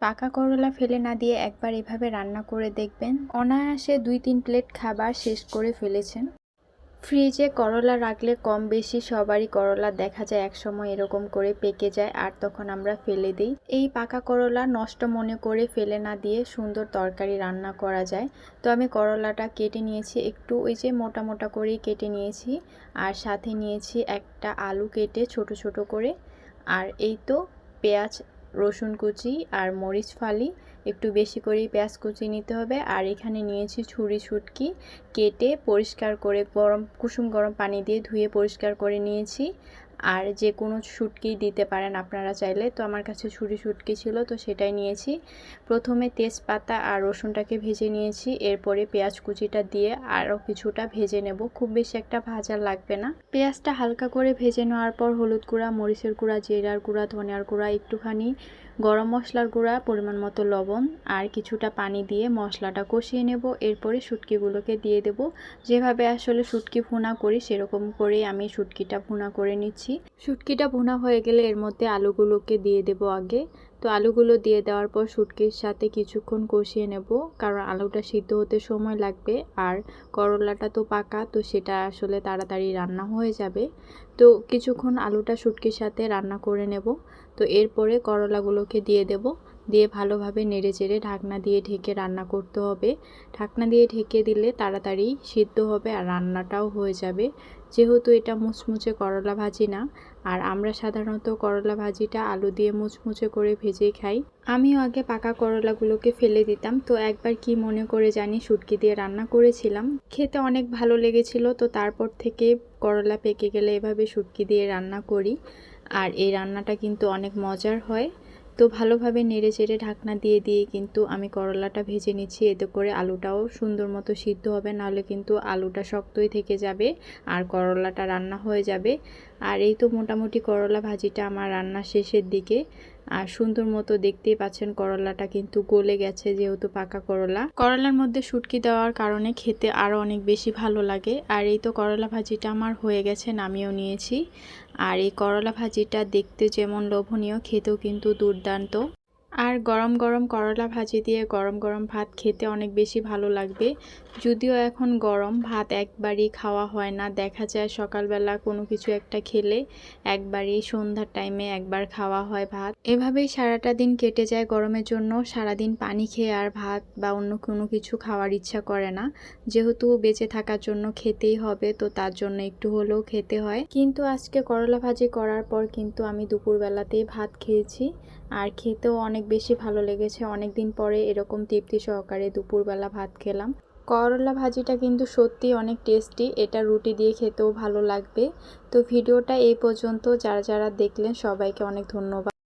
পাকা করলা ফেলে না দিয়ে একবার এভাবে রান্না করে দেখবেন, অনায়াসে 2-3 প্লেট খাবার শেষ করে ফেলেছেন। ফ্রিজে করলা রাখলে কম বেশি সবারই করলা দেখা যায় একসময় এরকম করে পেকে যায়, আর তখন আমরা ফেলে দিই। এই পাকা করলা নষ্ট মনে করে ফেলে না দিয়ে সুন্দর তরকারি রান্না করা যায়। তো আমি করলাটা কেটে নিয়েছি, একটু ওই যে মোটা মোটা করেই কেটে নিয়েছি, আর সাথে নিয়েছি একটা আলু কেটে ছোট ছোট করে, আর এই তো পেঁয়াজ, রসুন কুচি আর মরিচ ফালি, একটু বেশি করেই পেঁয়াজ কুচি নিতে হবে। আর এখানে নিয়েছি ছুরি শুটকি কেটে পরিষ্কার করে কুসুম গরম পানি দিয়ে ধুয়ে পরিষ্কার করে নিয়েছি। আর যে কোনো শুটকি দিতে পারেন আপনারা চাইলে, তো আমার কাছে ছুরি শুটকি ছিল তো সেটাই নিয়েছি। প্রথমে তেজপাতা আর রসুনটাকে ভেজে নিয়েছি, এরপরে পেঁয়াজ কুচিটা দিয়ে আরও কিছুটা ভেজে নেব, খুব বেশি একটা ভাজা লাগবে না। পেঁয়াজটা হালকা করে ভেজে নেওয়ার পর হলুদ গুঁড়া, মরিচের গুঁড়া, জিরার গুঁড়া, ধনিয়ার গুঁড়া, একটুখানি গরম মশলার গুঁড়া, পরিমাণ মতো লবণ আর কিছুটা পানি দিয়ে মশলাটা কষিয়ে নেব। এরপরে শুটকিগুলোকে দিয়ে দেব। যেভাবে আসলে শুটকি ভুনা করি সেরকম করেই আমি শুটকিটা ভুনা করে নিচ্ছি। শুটকিটা ভুনা হয়ে গেলে এর মধ্যে আলুগুলোকে দিয়ে দেব আগে। তো আলুগুলো দিয়ে দেওয়ার পর শুটকির সাথে কিছুক্ষণ কষিয়ে নেব, কারণ আলুটা সিদ্ধ হতে সময় লাগবে। আর করলাটা তো পাকা, তো সেটা আসলে তাড়াতাড়ি রান্না হয়ে যাবে। তো কিছুক্ষণ আলুটা শুটকির সাথে রান্না করে নেব। তো এরপরে করলাগুলোকে দিয়ে দেব, দিয়ে ভালোভাবে নেড়েচেড়ে ঢাকনা দিয়ে ঢেকে রান্না করতে হবে। ঢাকনা দিয়ে ঢেকে দিলে তাড়াতাড়ি সিদ্ধ হবে আর রান্নাটাও হয়ে যাবে, যেহেতু এটা মুচমুচে করলা ভাজি না। আর আমরা সাধারণত করলা ভাজিটা আলু দিয়ে মুচমুচে করে ভেজে খাই। আমিও আগে পাকা করলাগুলোকে ফেলে দিতাম, তো একবার কি মনে করে জানি শুটকি দিয়ে রান্না করেছিলাম, খেতে অনেক ভালো লেগেছিল। তো তারপর থেকে করলা পেকে গেলে এভাবে শুটকি দিয়ে রান্না করি, আর এই রান্নাটা কিন্তু অনেক মজার হয়। তো ভালোভাবে নেড়েচেড়ে ঢাকনা দিয়ে দিয়ে কিন্তু আমি করলাটা ভেজে নিচ্ছি, এতে করে আলুটাও সুন্দর মতো সিদ্ধ হবে, নাহলে কিন্তু আলুটা শক্তই থেকে যাবে আর করলাটা রান্না হয়ে যাবে। আর এই তো মোটামুটি করলা ভাজিটা আমার রান্না শেষের দিকে, আর সুন্দর মতো দেখতেই পাচ্ছেন করলাটা কিন্তু গলে গেছে, যেহেতু পাকা করলা। করলার মধ্যে শুটকি দেওয়ার কারণে খেতে আরও অনেক বেশি ভালো লাগে। আর এই তো করলা ভাজিটা আমার হয়ে গেছে, নামিয়েও নিয়েছি। আর এই করলা ভাজিটা দেখতে যেমন লোভনীয়, খেতেও কিন্তু দুর্দান্ত। আর গরম গরম করলা ভাজি দিয়ে গরম গরম ভাত খেতে অনেক বেশি ভালো লাগবে। যদিও এখন গরম ভাত একবারই খাওয়া হয় না, দেখা যায় সকালবেলা কোনো কিছু একটা খেলে একবারই সন্ধ্যার টাইমে একবার খাওয়া হয় ভাত। এভাবেই সারাটা দিন কেটে যায় গরমের জন্য, সারাদিন পানি খেয়ে আর ভাত বা অন্য কোনো কিছু খাওয়ার ইচ্ছা করে না। যেহেতু বেঁচে থাকার জন্য খেতেই হবে, তো তার জন্য একটু হলেও খেতে হয়। কিন্তু আজকে করলা ভাজি করার পর কিন্তু আমি দুপুরবেলাতেই ভাত খেয়েছি, আর খেতেও অনেক বেশি ভালো লেগেছে। অনেক দিন পরে এরকম তৃপ্তি সহকারে দুপুরবেলা ভাত খেলাম। করলা ভাজিটা কিন্তু সত্যি অনেক টেস্টি, এটা রুটি দিয়ে খেতেও ভালো লাগবে। তো ভিডিওটা এই পর্যন্ত, যারা যারা দেখলেন সবাইকে অনেক ধন্যবাদ।